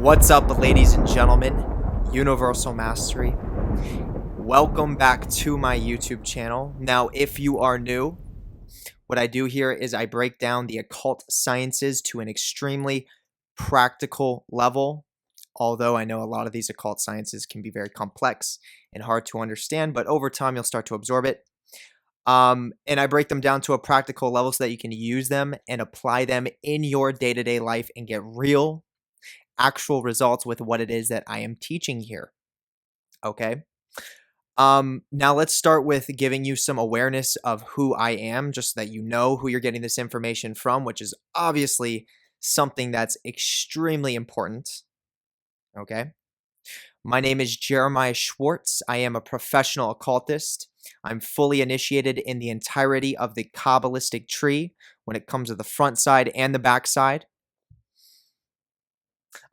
What's up, ladies and gentlemen? Universal Mastery. Welcome back to my YouTube channel. Now, if you are new, what I do here is I break down the occult sciences to an extremely practical level. Although I know a lot of these occult sciences can be very complex and hard to understand, but over time you'll start to absorb it. And I break them down to a practical level so that you can use them and apply them in your day-to-day life and get real actual results with what it is that I am teaching here. Okay. Now let's start with giving you some awareness of who I am, just so that you know who you're getting this information from, which is obviously something that's extremely important. Okay. My name is Jeremiah Schwartz. I am a professional occultist. I'm fully initiated in the entirety of the Kabbalistic tree when it comes to the front side and the back side.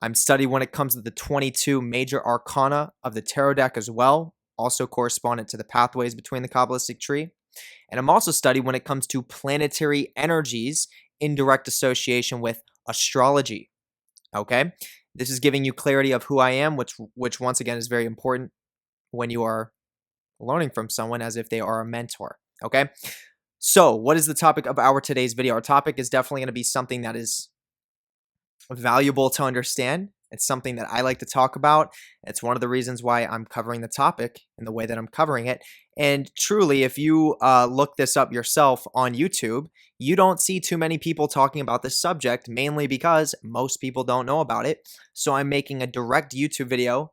I'm studied when it comes to the 22 major arcana of the tarot deck as well, also correspondent to the pathways between the Kabbalistic tree. And I'm also studied when it comes to planetary energies in direct association with astrology. Okay? This is giving you clarity of who I am, which once again is very important when you are learning from someone as if they are a mentor. Okay? So, what is the topic of our today's video? Our topic is definitely going to be something that is valuable to understand. It's something that I like to talk about. It's one of the reasons why I'm covering the topic in the way that I'm covering it. And truly, if you look this up yourself on YouTube, you don't see too many people talking about this subject, mainly because most people don't know about it. So I'm making a direct YouTube video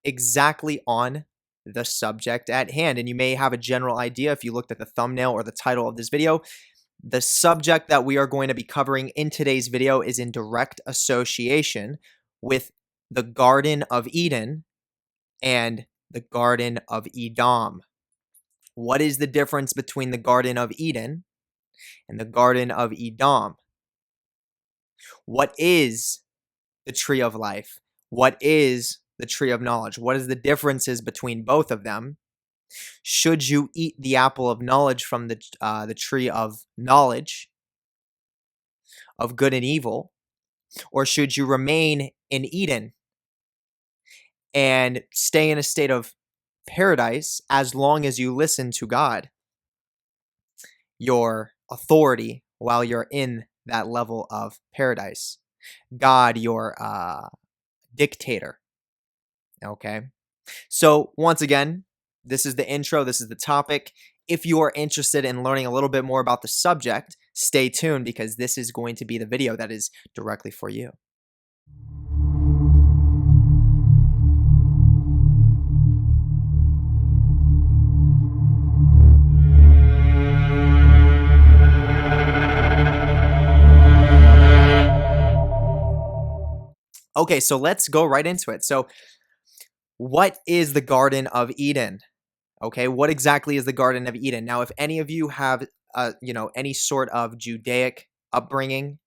exactly on the subject at hand. And you may have a general idea if you looked at the thumbnail or the title of this video. The subject that we are going to be covering in today's video is in direct association with the Garden of Eden and the Garden of Edom. What is the difference between the Garden of Eden and the Garden of Edom? What is the Tree of Life? What is the Tree of Knowledge? What is the differences between both of them? Should you eat the apple of knowledge from the tree of knowledge of good and evil, or should you remain in Eden and stay in a state of paradise as long as you listen to God, your authority, while you're in that level of paradise? God, your dictator. Okay? So, once again, this is the intro. This is the topic. If you are interested in learning a little bit more about the subject, stay tuned because this is going to be the video that is directly for you. Okay, so let's go right into it. So, what is the Garden of Eden? Okay, what exactly is the Garden of Eden? Now, if any of you have, any sort of Judaic upbringing,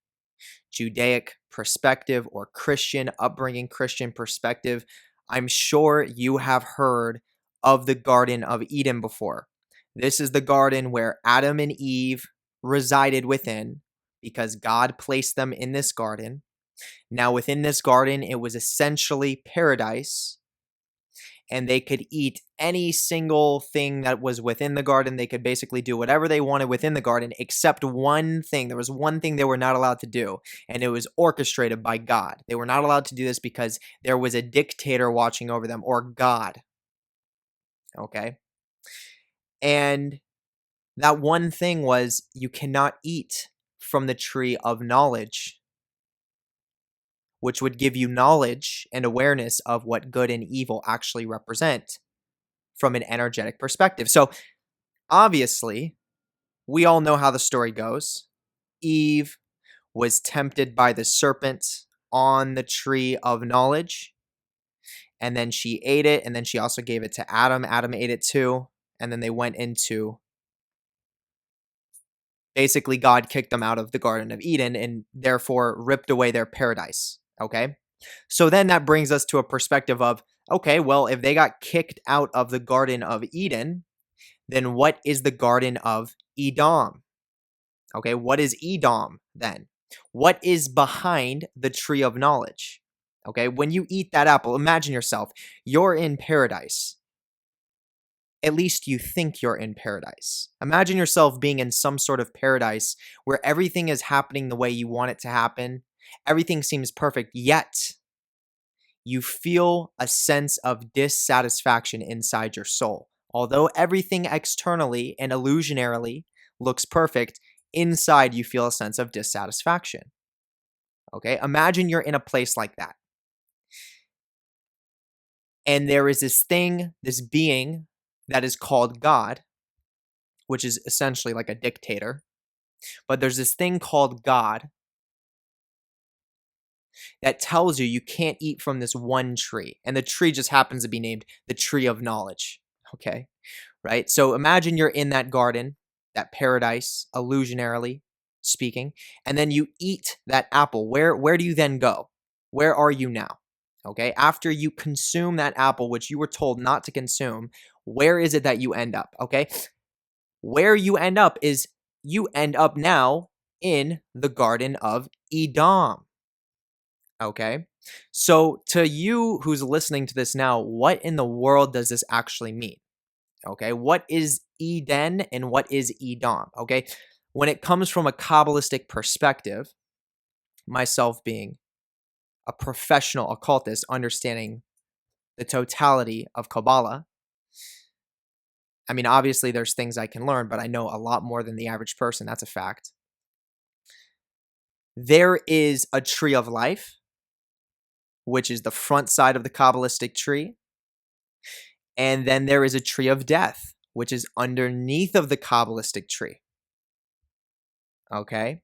Judaic perspective, or Christian upbringing, Christian perspective, I'm sure you have heard of the Garden of Eden before. This is the garden where Adam and Eve resided within because God placed them in this garden. Now, within this garden, it was essentially paradise. And they could eat any single thing that was within the garden. They could basically do whatever they wanted within the garden, except one thing. There was one thing they were not allowed to do, and it was orchestrated by God. They were not allowed to do this because there was a dictator watching over them, or God. Okay? And that one thing was you cannot eat from the tree of knowledge, which would give you knowledge and awareness of what good and evil actually represent from an energetic perspective. So, obviously, we all know how the story goes. Eve was tempted by the serpent on the tree of knowledge, and then she ate it, and then she also gave it to Adam. Adam ate it too, and then they went into... Basically, God kicked them out of the Garden of Eden and therefore ripped away their paradise. Okay, so then that brings us to a perspective of, okay, well, if they got kicked out of the Garden of Eden, then what is the Garden of Edom? Okay, what is Edom then? What is behind the Tree of Knowledge? Okay, when you eat that apple, imagine yourself, you're in paradise. At least you think you're in paradise. Imagine yourself being in some sort of paradise where everything is happening the way you want it to happen. Everything seems perfect, yet you feel a sense of dissatisfaction inside your soul. Although everything externally and illusionarily looks perfect, inside you feel a sense of dissatisfaction. Okay, imagine you're in a place like that. And there is this thing, this being that is called God, which is essentially like a dictator. But there's this thing called God that tells you you can't eat from this one tree. And the tree just happens to be named the tree of knowledge. Okay, right? So imagine you're in that garden, that paradise, illusionarily speaking, and then you eat that apple. Where do you then go? Where are you now? Okay, after you consume that apple, which you were told not to consume, where is it that you end up? Okay, where you end up is you end up now in the Garden of Edom. Okay, so to you who's listening to this now, what in the world does this actually mean? Okay, what is Eden and what is Edom? Okay, when it comes from a Kabbalistic perspective, myself being a professional occultist, understanding the totality of Kabbalah, I mean, obviously there's things I can learn, but I know a lot more than the average person. That's a fact. There is a tree of life, which is the front side of the Kabbalistic tree. And then there is a tree of death, which is underneath of the Kabbalistic tree. Okay?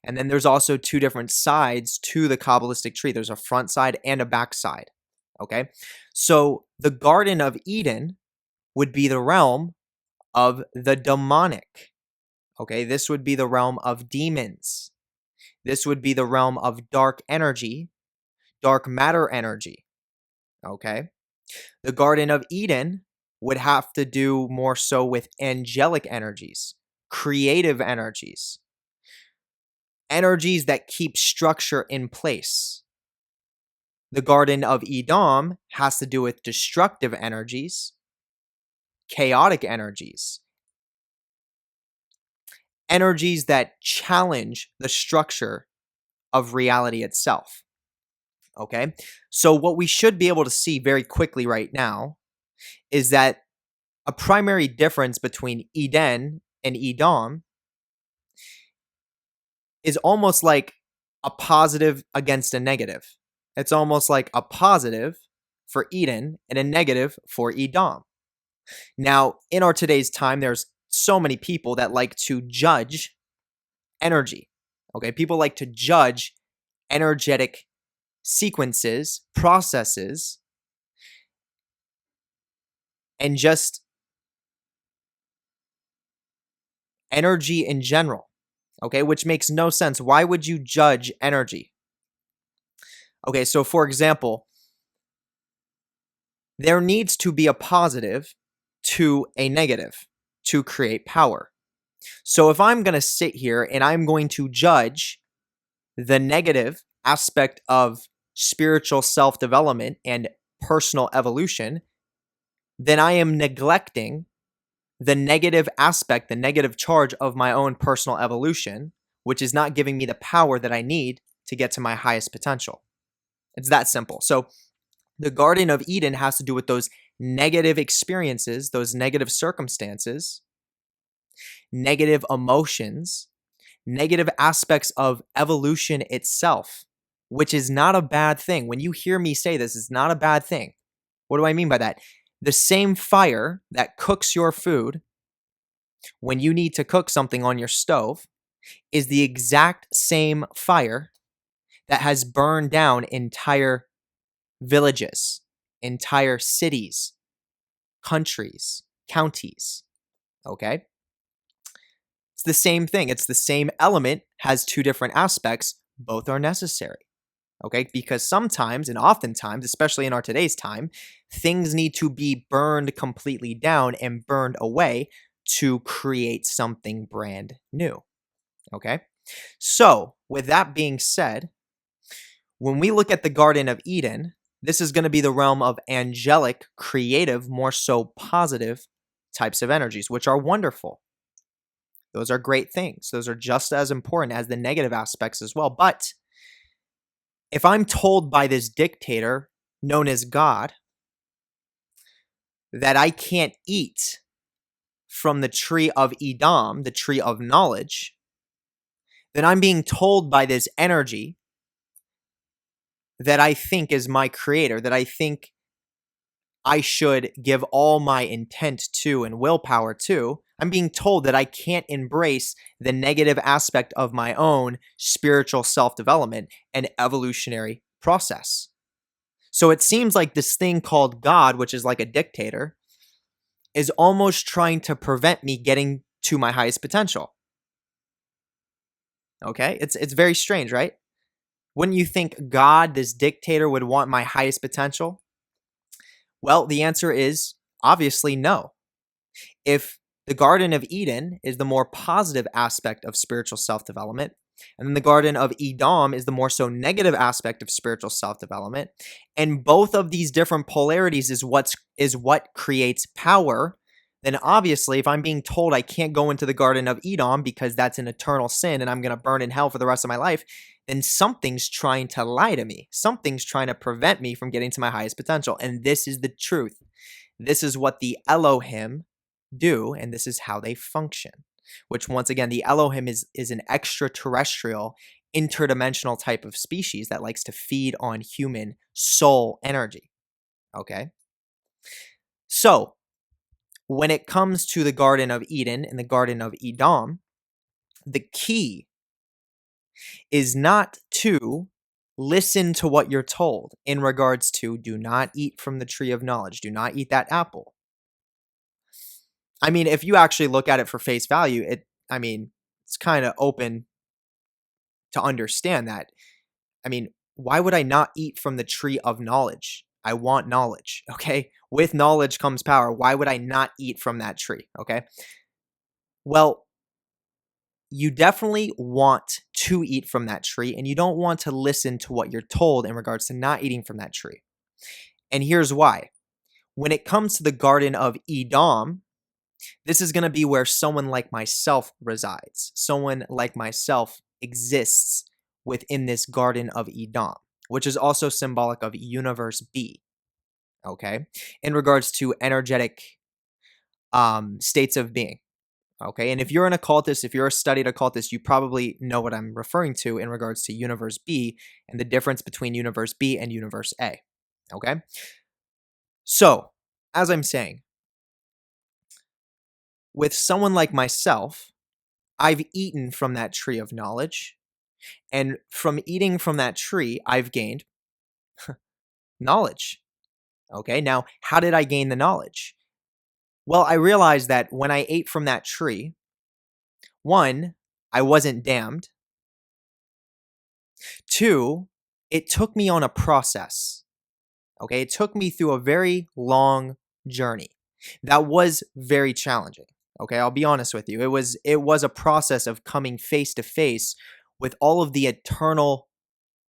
And then there's also two different sides to the Kabbalistic tree. There's a front side and a back side. Okay? So the Garden of Eden would be the realm of the demonic. Okay? This would be the realm of demons. This would be the realm of dark energy, dark matter energy. Okay? The Garden of Eden would have to do more so with angelic energies, creative energies, energies that keep structure in place. The Garden of Edom has to do with destructive energies, chaotic energies, energies that challenge the structure of reality itself. Okay? So what we should be able to see very quickly right now is that a primary difference between Eden and Edom is almost like a positive against a negative. It's almost like a positive for Eden and a negative for Edom. Now, in our today's time, there's so many people that like to judge energy. Okay, people like to judge energetic sequences, processes, and just energy in general. Okay, which makes no sense. Why would you judge energy? Okay, so for example, there needs to be a positive to a negative to create power. So if I'm going to sit here and I'm going to judge the negative aspect of spiritual self-development and personal evolution, then I am neglecting the negative aspect, the negative charge of my own personal evolution, which is not giving me the power that I need to get to my highest potential. It's that simple. So the Garden of Eden has to do with those negative experiences, those negative circumstances, negative emotions, negative aspects of evolution itself, which is not a bad thing. When you hear me say this, it's not a bad thing. What do I mean by that? The same fire that cooks your food when you need to cook something on your stove is the exact same fire that has burned down entire villages, entire cities, countries, counties. Okay? It's the same thing. It's the same element, has two different aspects. Both are necessary. Okay? Because sometimes and oftentimes, especially in our today's time, things need to be burned completely down and burned away to create something brand new. Okay? So, with that being said, When we look at the Garden of Eden, this is going to be the realm of angelic, creative, more so positive types of energies, which are wonderful. Those are great things. Those are just as important as the negative aspects as well. But if I'm told by this dictator known as God that I can't eat from the tree of Edom, the tree of knowledge, then I'm being told by this energy that I think is my creator, that I think I should give all my intent to and willpower to. I'm being told that I can't embrace the negative aspect of my own spiritual self-development and evolutionary process. So it seems like this thing called God, which is like a dictator, is almost trying to prevent me getting to my highest potential. Okay? It's very strange, right? Wouldn't you think God, this dictator, would want my highest potential? Well, the answer is obviously no. If the Garden of Eden is the more positive aspect of spiritual self-development, and then the Garden of Edom is the more so negative aspect of spiritual self-development, and both of these different polarities is what creates power, then obviously if I'm being told I can't go into the Garden of Edom because that's an eternal sin and I'm going to burn in hell for the rest of my life, then something's trying to lie to me. Something's trying to prevent me from getting to my highest potential. And this is the truth. This is what the Elohim do, and this is how they function. Which, once again, the Elohim is an extraterrestrial, interdimensional type of species that likes to feed on human soul energy. Okay? So, when it comes to the Garden of Eden and the Garden of Edom, the key is not to listen to what you're told in regards to do not eat from the tree of knowledge, do not eat that apple. I mean, if you actually look at it for face value, it's kind of open to understand that. I mean, why would I not eat from the tree of knowledge? I want knowledge, okay? With knowledge comes power. Why would I not eat from that tree, okay? Well, you definitely want to eat from that tree, and you don't want to listen to what you're told in regards to not eating from that tree. And here's why. When it comes to the Garden of Edom, this is going to be where someone like myself resides. Someone like myself exists within this Garden of Edom, which is also symbolic of Universe B, okay? In regards to energetic states of being, okay? And if you're an occultist, if you're a studied occultist, you probably know what I'm referring to in regards to Universe B and the difference between Universe B and Universe A, okay? So, as I'm saying, with someone like myself, I've eaten from that tree of knowledge, and from eating from that tree, I've gained knowledge. Okay, now, how did I gain the knowledge? Well, I realized that when I ate from that tree, one, I wasn't damned. Two, it took me on a process. Okay, it took me through a very long journey that was very challenging. Okay, I'll be honest with you. It was a process of coming face to face with all of the eternal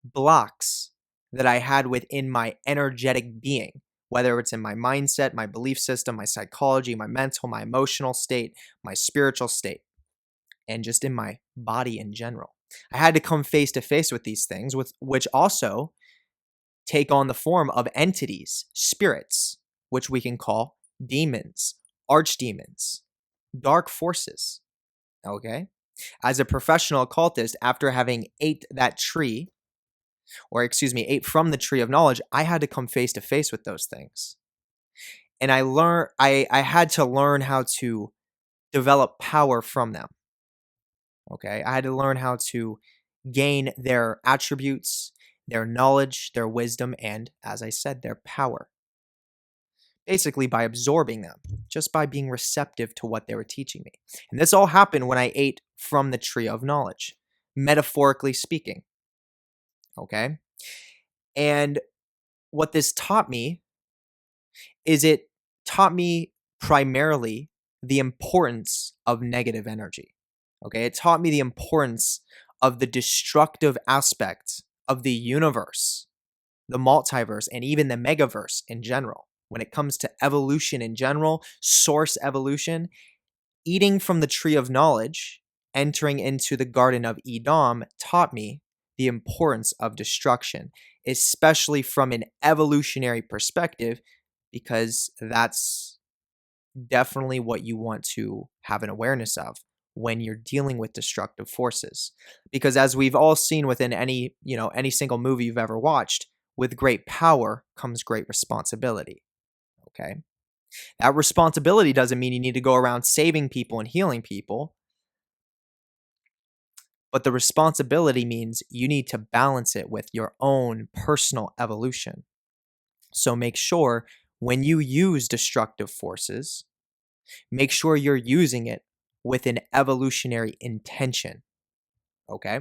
blocks that I had within my energetic being, whether it's in my mindset, my belief system, my psychology, my mental, my emotional state, my spiritual state, and just in my body in general. I had to come face to face with these things, which also take on the form of entities, spirits, which we can call demons, archdemons, dark forces. Okay? As a professional occultist, after having ate from the tree of knowledge, I had to come face to face with those things. And I had to learn how to develop power from them. Okay? I had to learn how to gain their attributes, their knowledge, their wisdom, and, as I said, their power. Basically by absorbing them, just by being receptive to what they were teaching me. And this all happened when I ate from the tree of knowledge, metaphorically speaking. Okay? And what this taught me is it taught me primarily the importance of negative energy. Okay? It taught me the importance of the destructive aspects of the universe, the multiverse, and even the megaverse in general. When it comes to evolution in general, source evolution, eating from the tree of knowledge, entering into the Garden of Edom taught me the importance of destruction, especially from an evolutionary perspective, because that's definitely what you want to have an awareness of when you're dealing with destructive forces. Because as we've all seen within any single movie you've ever watched, with great power comes great responsibility. Okay? That responsibility doesn't mean you need to go around saving people and healing people. But the responsibility means you need to balance it with your own personal evolution. So make sure when you use destructive forces, make sure you're using it with an evolutionary intention. Okay?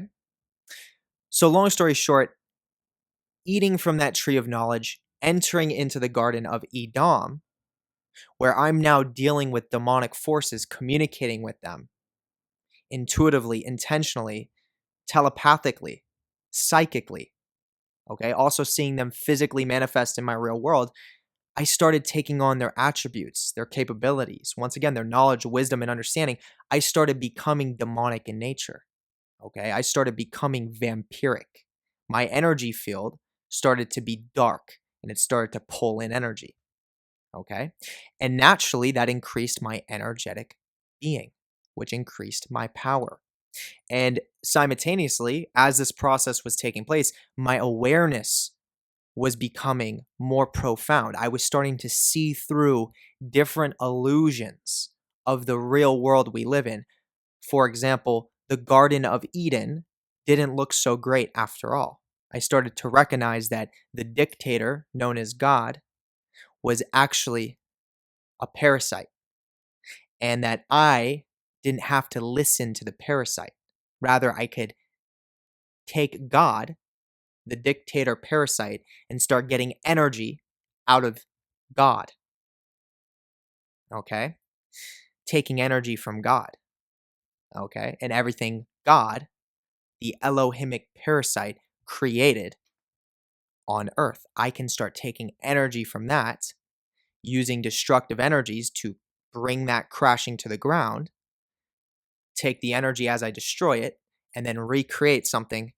So long story short, eating from that tree of knowledge, entering into the Garden of Edom, where I'm now dealing with demonic forces, communicating with them intuitively, intentionally, telepathically, psychically, okay? Also seeing them physically manifest in my real world, I started taking on their attributes, their capabilities, once again, their knowledge, wisdom, and understanding. I started becoming demonic in nature, okay? I started becoming vampiric. My energy field started to be dark, and it started to pull in energy, okay? And naturally, that increased my energetic being, which increased my power. And simultaneously, as this process was taking place, my awareness was becoming more profound. I was starting to see through different illusions of the real world we live in. For example, the Garden of Eden didn't look so great after all. I started to recognize that the dictator, known as God, was actually a parasite, and that I didn't have to listen to the parasite. Rather, I could take God, the dictator parasite, and start getting energy out of God. Okay? Taking energy from God. Okay? And everything God, the Elohimic parasite, created on Earth. I can start taking energy from that, using destructive energies to bring that crashing to the ground, take the energy as I destroy it, and then recreate something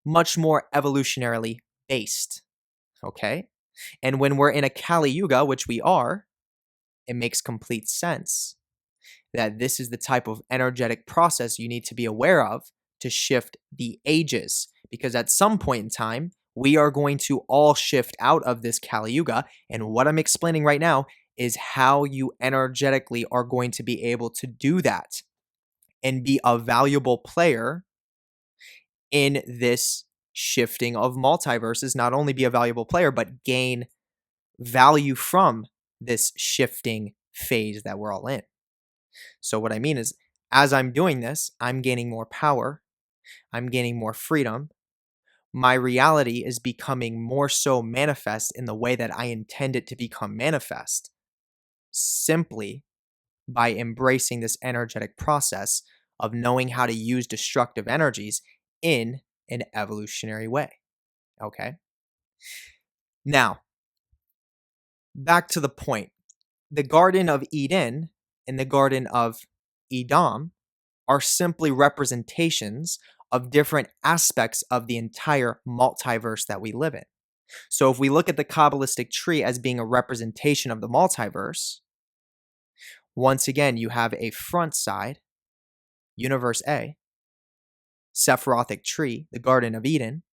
much more evolutionarily based. Okay? And when we're in a Kali Yuga, which we are, it makes complete sense that this is the type of energetic process you need to be aware of to shift the ages. Because at some point in time, we are going to all shift out of this Kali Yuga. And what I'm explaining right now is how you energetically are going to be able to do that and be a valuable player in this shifting of multiverses. Not only be a valuable player, but gain value from this shifting phase that we're all in. So what I mean is, as I'm doing this, I'm gaining more power, I'm gaining more freedom. My reality is becoming more so manifest in the way that I intend it to become manifest, simply by embracing this energetic process of knowing how to use destructive energies in an evolutionary way. Okay? Now, back to the point. The Garden of Eden and the Garden of Edom are simply representations of different aspects of the entire multiverse that we live in. So if we look at the Kabbalistic tree as being a representation of the multiverse, once again, you have a front side, Universe A, Sephirothic tree, the Garden of Eden,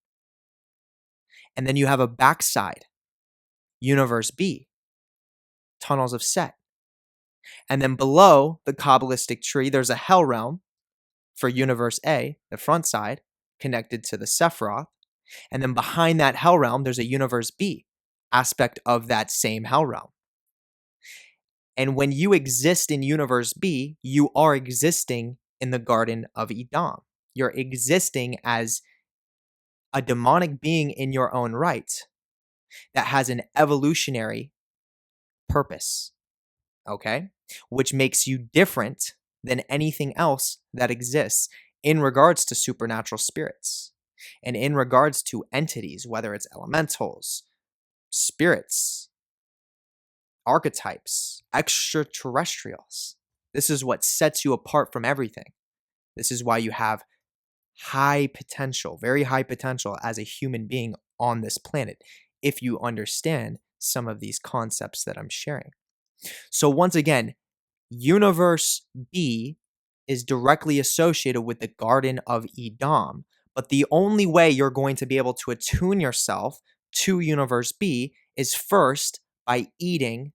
and then you have a backside, Universe B, Tunnels of Set. And then below the Kabbalistic tree, there's a Hell Realm for Universe A, the front side, connected to the Sephiroth. And then behind that Hell Realm, there's a Universe B, aspect of that same Hell Realm. And when you exist in Universe B, you are existing in the Garden of Edom. You're existing as a demonic being in your own right that has an evolutionary purpose, okay? Which makes you different than anything else that exists in regards to supernatural spirits. And in regards to entities, whether it's elementals, spirits, archetypes, extraterrestrials, this is what sets you apart from everything. This is why you have high potential, very high potential as a human being on this planet, if you understand some of these concepts that I'm sharing. So once again, Universe B is directly associated with the Garden of Edom, but the only way you're going to be able to attune yourself to Universe B is first by eating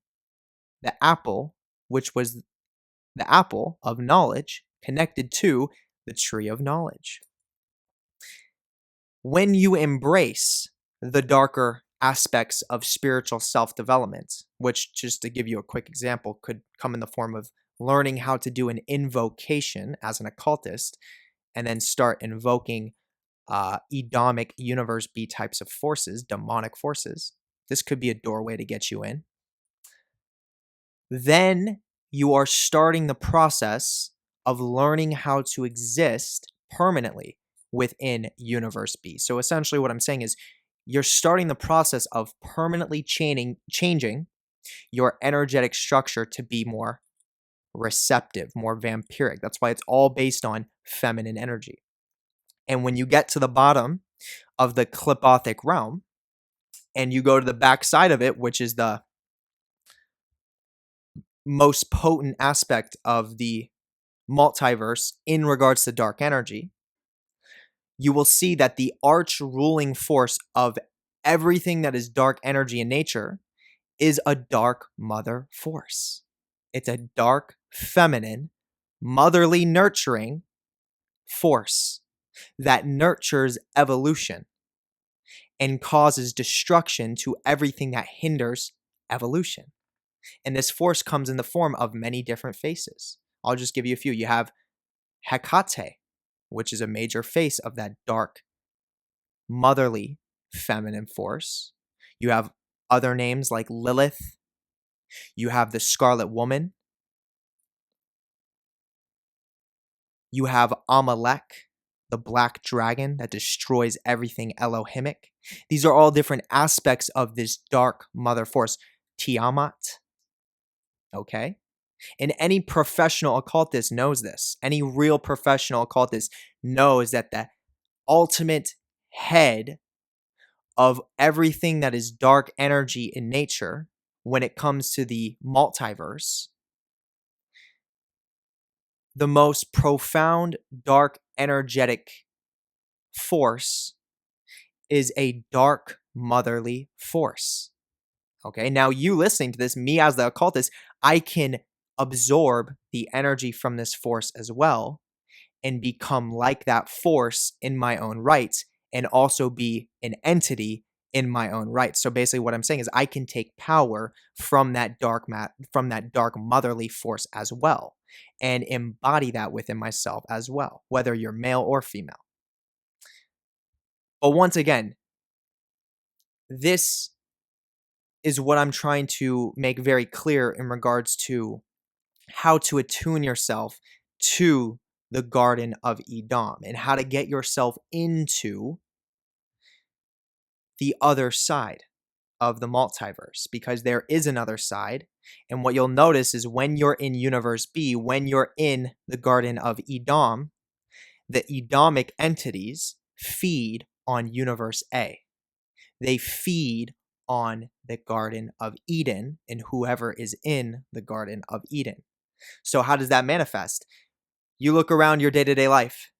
the apple, which was the apple of knowledge connected to the tree of knowledge. When you embrace the darker aspects of spiritual self-development, which, just to give you a quick example, could come in the form of learning how to do an invocation as an occultist, and then start invoking Edomic Universe B types of forces, demonic forces. This could be a doorway to get you in. Then you are starting the process of learning how to exist permanently within Universe B. So essentially what I'm saying is you're starting the process of permanently changing your energetic structure to be more receptive, more vampiric. That's why it's all based on feminine energy. And when you get to the bottom of the Klipothic realm and you go to the back side of it, which is the most potent aspect of the multiverse in regards to dark energy, you will see that the arch ruling force of everything that is dark energy in nature is a dark mother force. It's a dark, feminine, motherly nurturing force that nurtures evolution and causes destruction to everything that hinders evolution. And this force comes in the form of many different faces. I'll just give you a few. You have Hecate, which is a major face of that dark, motherly, feminine force. You have other names like Lilith. You have the Scarlet Woman. You have Amalek, the black dragon that destroys everything Elohimic. These are all different aspects of this dark mother force. Tiamat. Okay? And any professional occultist knows this. Any real professional occultist knows that the ultimate head of everything that is dark energy in nature, when it comes to the multiverse, the most profound dark energetic force is a dark motherly force. Okay, now you listening to this, me as the occultist, I can absorb the energy from this force as well and become like that force in my own right, and also be an entity in my own right. So basically what I'm saying is I can take power from that dark motherly force as well and embody that within myself as well, whether you're male or female. But once again, this is what I'm trying to make very clear in regards to how to attune yourself to the Garden of Edom and how to get yourself into the other side of the multiverse, because there is another side. And what you'll notice is when you're in Universe B, when you're in the Garden of Edom, the Edomic entities feed on Universe A. They feed on the Garden of Eden and whoever is in the Garden of Eden. So how does that manifest? You look around your day-to-day life.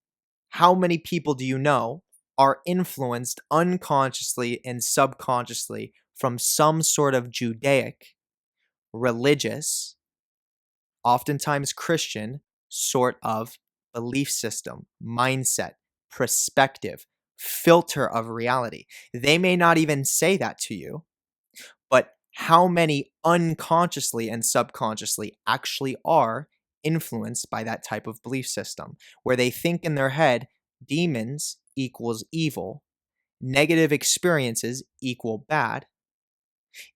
How many people do you know are influenced unconsciously and subconsciously from some sort of Judaic, religious, oftentimes Christian, sort of belief system, mindset, perspective, filter of reality? They may not even say that to you, but how many unconsciously and subconsciously actually are influenced by that type of belief system, where they think in their head demons equals evil, negative experiences equal bad.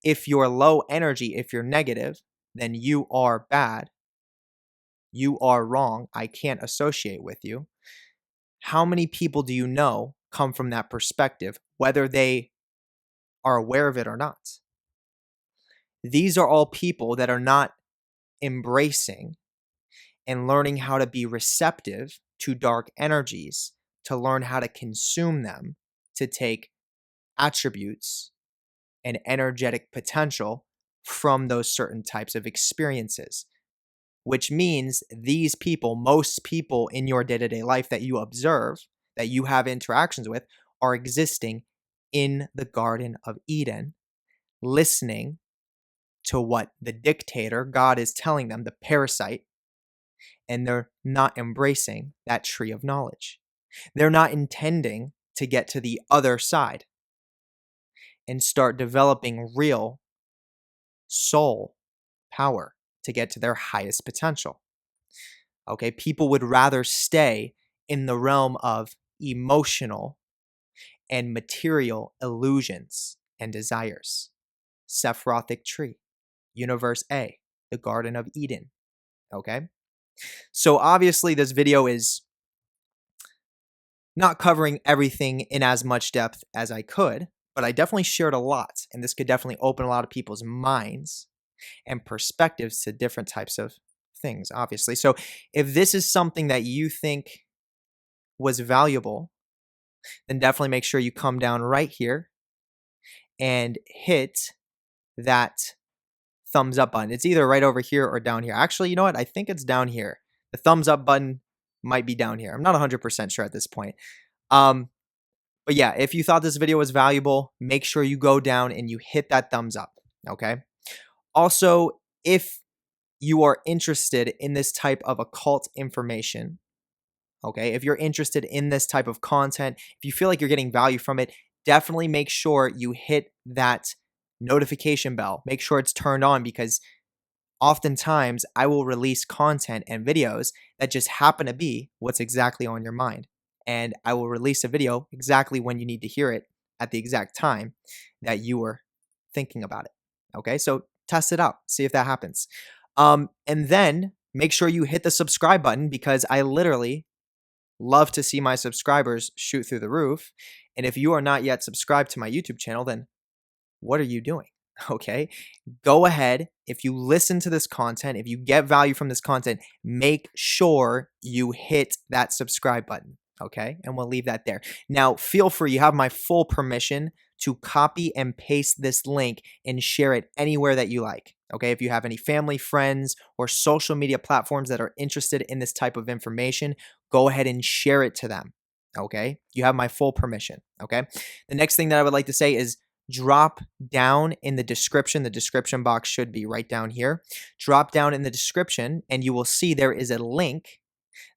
If you're low energy, if you're negative, then you are bad. You are wrong. I can't associate with you. How many people do you know come from that perspective, whether they are aware of it or not. These are all people that are not embracing and learning how to be receptive to dark energies, to learn how to consume them, to take attributes and energetic potential from those certain types of experiences. Which means these people, most people in your day-to-day life that you observe, that you have interactions with, are existing in the Garden of Eden, listening to what the dictator, God, is telling them, the parasite, and they're not embracing that tree of knowledge. They're not intending to get to the other side and start developing real soul power to get to their highest potential. Okay, people would rather stay in the realm of emotional and material illusions and desires. Sephirothic tree, Universe A, the Garden of Eden. Okay, so obviously this video is not covering everything in as much depth as I could, but I definitely shared a lot, and this could definitely open a lot of people's minds and perspectives to different types of things, obviously. So if this is something that you think was valuable, then definitely make sure you come down right here and hit that thumbs up button. It's either right over here or down here. Actually, you know what? I think it's down here. The thumbs up button might be down here. I'm not 100% sure at this point. But yeah, if you thought this video was valuable, make sure you go down and you hit that thumbs up, okay? Also, if you are interested in this type of occult information, okay, if you're interested in this type of content, if you feel like you're getting value from it, definitely make sure you hit that notification bell. Make sure it's turned on, because oftentimes I will release content and videos that just happen to be what's exactly on your mind. And I will release a video exactly when you need to hear it at the exact time that you were thinking about it. Okay, so test it out. See if that happens. And then make sure you hit the subscribe button, because I literally love to see my subscribers shoot through the roof. And if you are not yet subscribed to my YouTube channel, then what are you doing? Okay, go ahead. If you listen to this content, if you get value from this content, make sure you hit that subscribe button. Okay, and we'll leave that there. Now, feel free, you have my full permission to copy and paste this link and share it anywhere that you like. Okay, if you have any family, friends, or social media platforms that are interested in this type of information, go ahead and share it to them. Okay, you have my full permission. Okay, the next thing that I would like to say is drop down in the description box should be right down here. Drop down in the description and you will see there is a link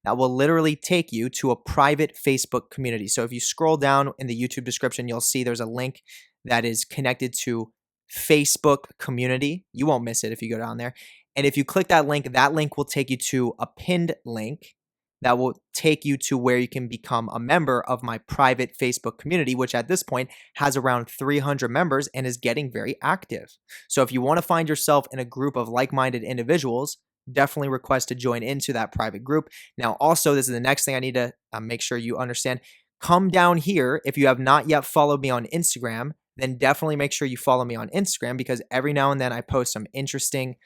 that will literally take you to a private Facebook community. So if you scroll down in the YouTube description, you'll see there's a link that is connected to Facebook community. You won't miss it if you go down there. And if you click that link will take you to a pinned link that will take you to where you can become a member of my private Facebook community, which at this point has around 300 members and is getting very active. So if you want to find yourself in a group of like-minded individuals, definitely request to join into that private group. Now, also, this is the next thing I need to make sure you understand. Come down here. If you have not yet followed me on Instagram, then definitely make sure you follow me on Instagram, because every now and then I post some interesting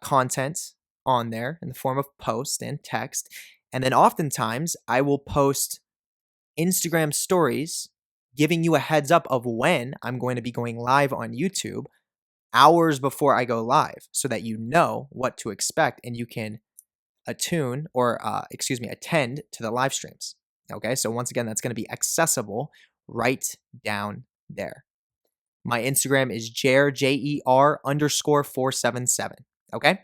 content on there in the form of post and text. And then oftentimes I will post Instagram stories giving you a heads up of when I'm going to be going live on YouTube hours before I go live, so that you know what to expect and you can attend to the live streams. Okay, so once again, that's going to be accessible right down there. My Instagram is JER_477. Okay,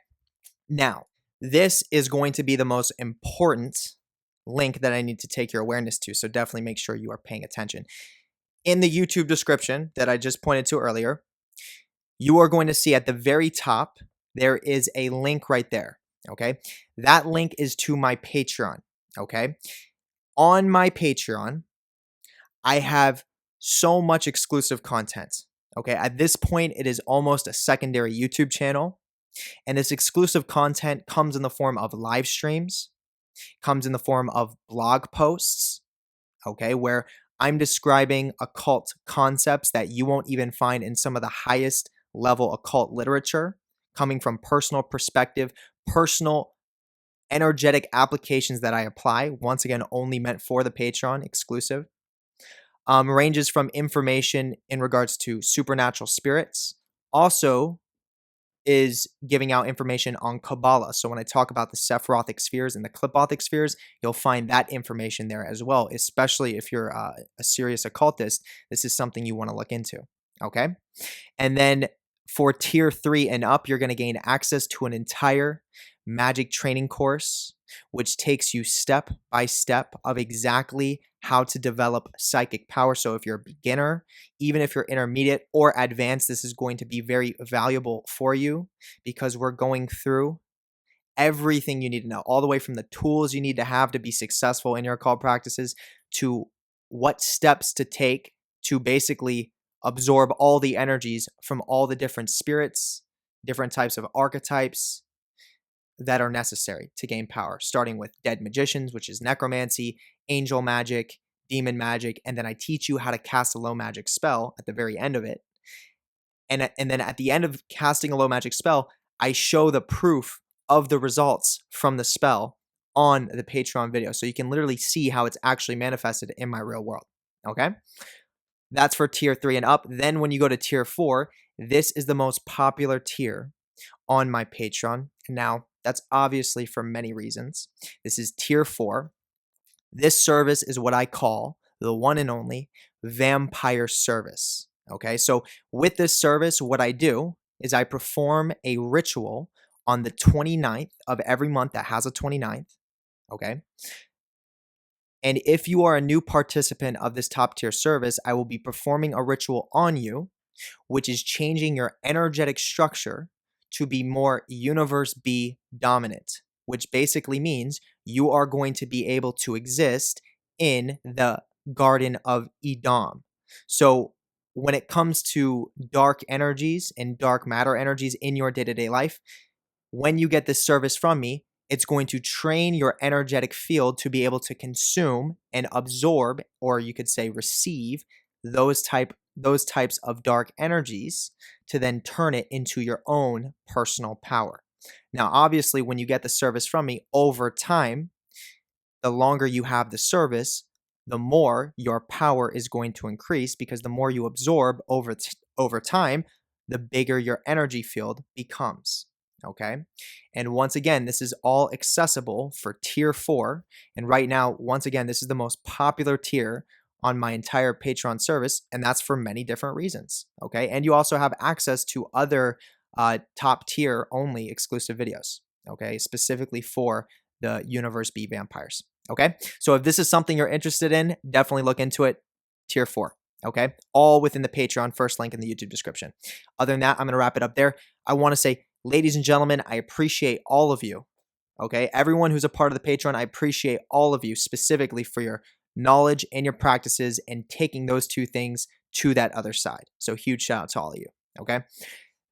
now this is going to be the most important link that I need to take your awareness to, so definitely make sure you are paying attention. In the YouTube description that I just pointed to earlier, you are going to see at the very top, there is a link right there, okay? That link is to my Patreon, okay? On my Patreon, I have so much exclusive content, okay? At this point, it is almost a secondary YouTube channel, and this exclusive content comes in the form of live streams, comes in the form of blog posts, okay, where I'm describing occult concepts that you won't even find in some of the highest level occult literature, coming from personal perspective, personal energetic applications that I apply. Once again, only meant for the Patreon, exclusive. Ranges from information in regards to supernatural spirits. Also is giving out information on Kabbalah. So when I talk about the Sephirothic spheres and the Clipothic spheres, you'll find that information there as well, especially if you're a serious occultist. This is something you want to look into, okay? And then for tier 3 and up, you're going to gain access to an entire magic training course, which takes you step by step of exactly how to develop psychic power. So if you're a beginner, even if you're intermediate or advanced, this is going to be very valuable for you because we're going through everything you need to know, all the way from the tools you need to have to be successful in your occult practices to what steps to take to basically absorb all the energies from all the different spirits, different types of archetypes that are necessary to gain power, starting with dead magicians, which is necromancy, angel magic, demon magic, and then I teach you how to cast a low magic spell at the very end of it. And then at the end of casting a low magic spell, I show the proof of the results from the spell on the Patreon video. So you can literally see how it's actually manifested in my real world, okay? That's for tier 3 and up. Then when you go to tier 4, this is the most popular tier on my Patreon. Now, that's obviously for many reasons. This is tier 4. This service is what I call the one and only vampire service. Okay, so with this service, what I do is I perform a ritual on the 29th of every month that has a 29th. Okay. And if you are a new participant of this top tier service, I will be performing a ritual on you, which is changing your energetic structure to be more universe B dominant, which basically means you are going to be able to exist in the Garden of Edom. So when it comes to dark energies and dark matter energies in your day-to-day life, when you get this service from me, it's going to train your energetic field to be able to consume and absorb, or you could say receive, those types of dark energies to then turn it into your own personal power. Now, obviously, when you get the service from me over time, the longer you have the service, the more your power is going to increase because the more you absorb over time, the bigger your energy field becomes. Okay. And once again, this is all accessible for tier 4. And right now, once again, this is the most popular tier on my entire Patreon service. And that's for many different reasons. Okay. And you also have access to other top tier only exclusive videos. Okay. Specifically for the Universe B vampires. Okay. So if this is something you're interested in, definitely look into it. Tier 4. Okay. All within the Patreon, first link in the YouTube description. Other than that, I'm going to wrap it up there. I want to say, ladies and gentlemen, I appreciate all of you, okay? Everyone who's a part of the Patreon, I appreciate all of you specifically for your knowledge and your practices and taking those two things to that other side. So huge shout out to all of you, okay?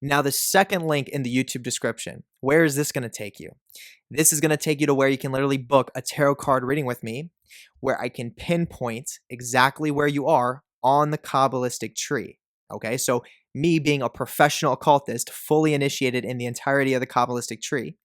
Now, the second link in the YouTube description, where is this going to take you? This is going to take you to where you can literally book a tarot card reading with me, where I can pinpoint exactly where you are on the Kabbalistic tree, okay? So me being a professional occultist, fully initiated in the entirety of the Kabbalistic tree,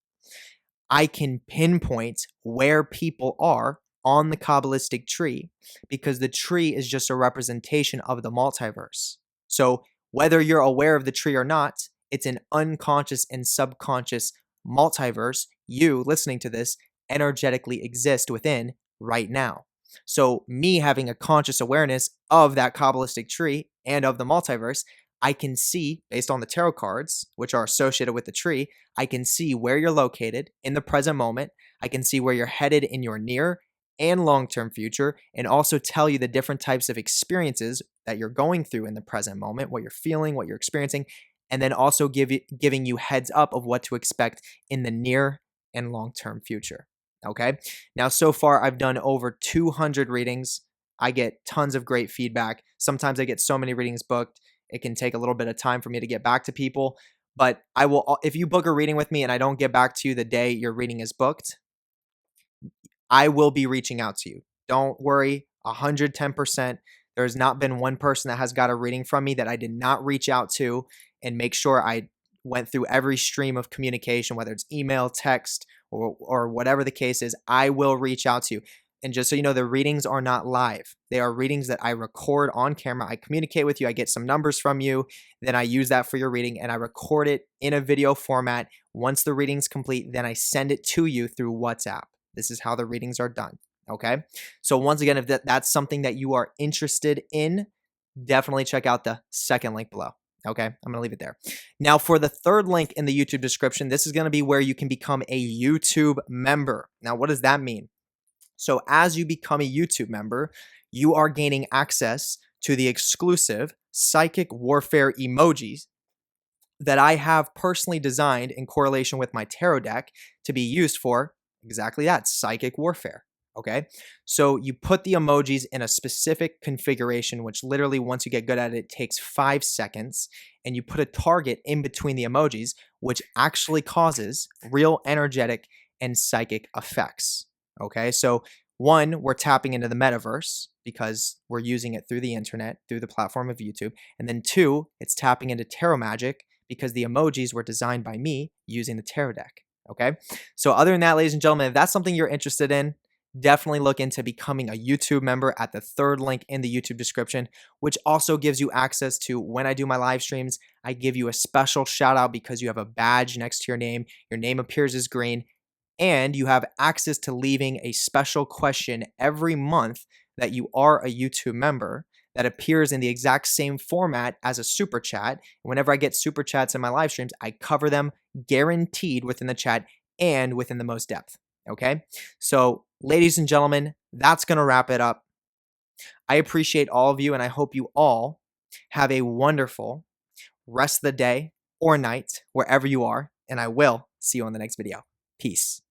I can pinpoint where people are on the Kabbalistic tree because the tree is just a representation of the multiverse. So whether you're aware of the tree or not, it's an unconscious and subconscious multiverse you, listening to this, energetically exist within right now. So me having a conscious awareness of that Kabbalistic tree and of the multiverse, I can see, based on the tarot cards, which are associated with the tree, I can see where you're located in the present moment. I can see where you're headed in your near and long-term future, and also tell you the different types of experiences that you're going through in the present moment, what you're feeling, what you're experiencing, and then also giving you heads up of what to expect in the near and long-term future. Okay? Now, so far, I've done over 200 readings. I get tons of great feedback. Sometimes I get so many readings booked, it can take a little bit of time for me to get back to people, but I will, if you book a reading with me and I don't get back to you the day your reading is booked, I will be reaching out to you. Don't worry, 110%. There's not been one person that has got a reading from me that I did not reach out to and make sure I went through every stream of communication, whether it's email, text, or whatever the case is. I will reach out to you. And just so you know, the readings are not live. They are readings that I record on camera. I communicate with you. I get some numbers from you. Then I use that for your reading and I record it in a video format. Once the reading's complete, then I send it to you through WhatsApp. This is how the readings are done. Okay. So once again, if that's something that you are interested in, definitely check out the second link below. Okay, I'm going to leave it there. Now, for the third link in the YouTube description, this is going to be where you can become a YouTube member. Now, what does that mean? So as you become a YouTube member, you are gaining access to the exclusive psychic warfare emojis that I have personally designed in correlation with my tarot deck to be used for exactly that, psychic warfare. Okay, so you put the emojis in a specific configuration, which literally, once you get good at it, takes 5 seconds, and you put a target in between the emojis, which actually causes real energetic and psychic effects. Okay, so one, we're tapping into the metaverse because we're using it through the internet, through the platform of YouTube. And then two, it's tapping into tarot magic because the emojis were designed by me using the tarot deck. Okay, so other than that, ladies and gentlemen, if that's something you're interested in, definitely look into becoming a YouTube member at the third link in the YouTube description, which also gives you access to when I do my live streams. I give you a special shout out because you have a badge next to your name. Your name appears as green, and you have access to leaving a special question every month that you are a YouTube member that appears in the exact same format as a super chat. Whenever I get super chats in my live streams, I cover them guaranteed within the chat and within the most depth. Okay, so ladies and gentlemen, that's going to wrap it up. I appreciate all of you, and I hope you all have a wonderful rest of the day or night, wherever you are, and I will see you on the next video. Peace.